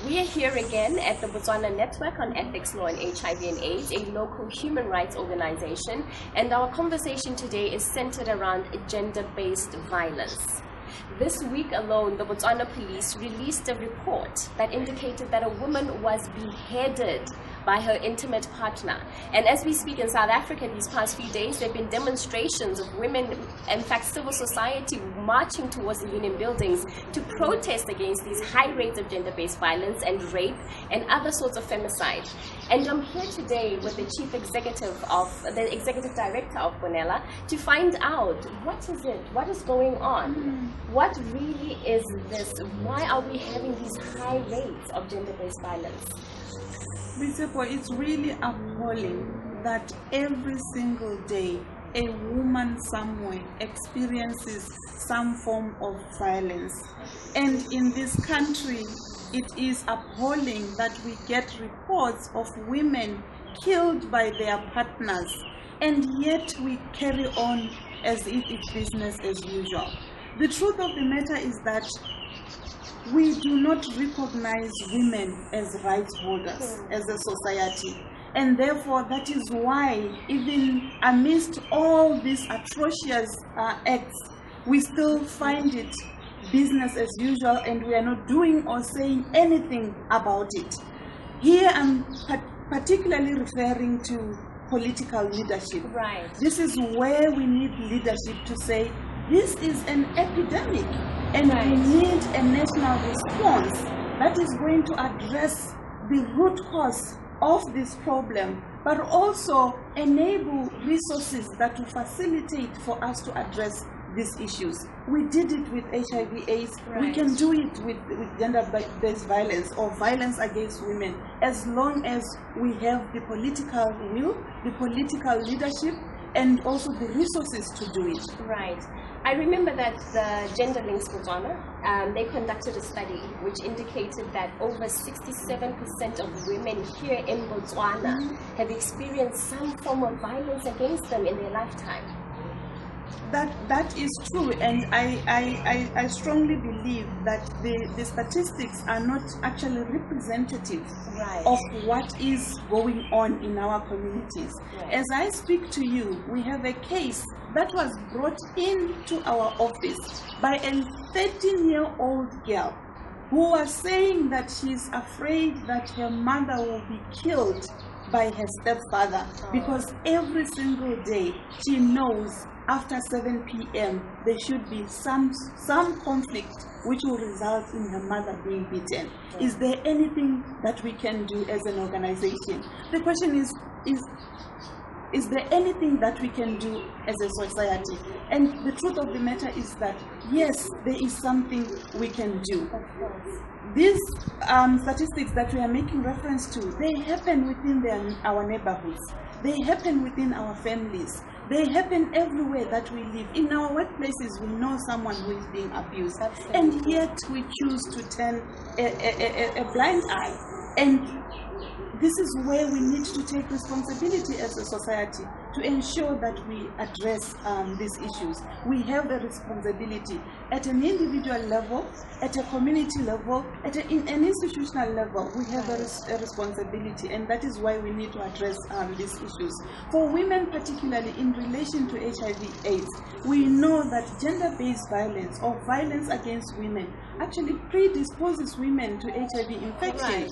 We are here again at the Botswana Network on Ethics, Law and HIV and AIDS, a local human rights organization, and our conversation today is centered around gender-based violence. This week alone, the Botswana police released a report that indicated that a woman was beheaded by her intimate partner. And as we speak in South Africa these past few days, there have been demonstrations of women, in fact civil society, marching towards the union buildings to protest against these high rates of gender-based violence and rape and other sorts of femicide. And I'm here today with the the executive director of Bonela to find out what is it, what is going on, what really is this, why are we having these high rates of gender-based violence? It's really appalling that every single day a woman somewhere experiences some form of violence. And in this country, it is appalling that we get reports of women killed by their partners, and yet we carry on as if it's business as usual. The truth of the matter is that we do not recognize women as rights holders as a society, and therefore that is why even amidst all these atrocious acts, we still find it business as usual, and we are not doing or saying anything about it. Here I'm particularly referring to political leadership. Right. This is where we need leadership to say this is an epidemic, and we need a national response that is going to address the root cause of this problem, but also enable resources that will facilitate for us to address these issues. We did it with HIV/AIDS. We can do it with gender-based violence or violence against women, as long as we have the political will, the political leadership, and also the resources to do it. Right. I remember that the Gender Links Botswana, they conducted a study which indicated that over 67% of women here in Botswana have experienced some form of violence against them in their lifetime. That is true, and I strongly believe that the statistics are not actually representative of what is going on in our communities. As I speak to you, we have a case that was brought into our office by a 13-year-old girl who was saying that she's afraid that her mother will be killed by her stepfather, because every single day she knows after 7 p.m. there should be some conflict which will result in her mother being beaten. Is there anything that we can do as an organization? The question is there anything that we can do as a society? And the truth of the matter is that yes, there is something we can do. These statistics that we are making reference to, they happen within our neighborhoods. They happen within our families. They happen everywhere that we live. In our workplaces, we know someone who is being abused. And yet we choose to turn a blind eye. And this is where we need to take responsibility as a society to ensure that we address these issues. We have a responsibility at an individual level, at a community level, at an institutional level. We have a responsibility, and that is why we need to address these issues. For women particularly in relation to HIV/AIDS, we know that gender-based violence or violence against women actually predisposes women to HIV infection.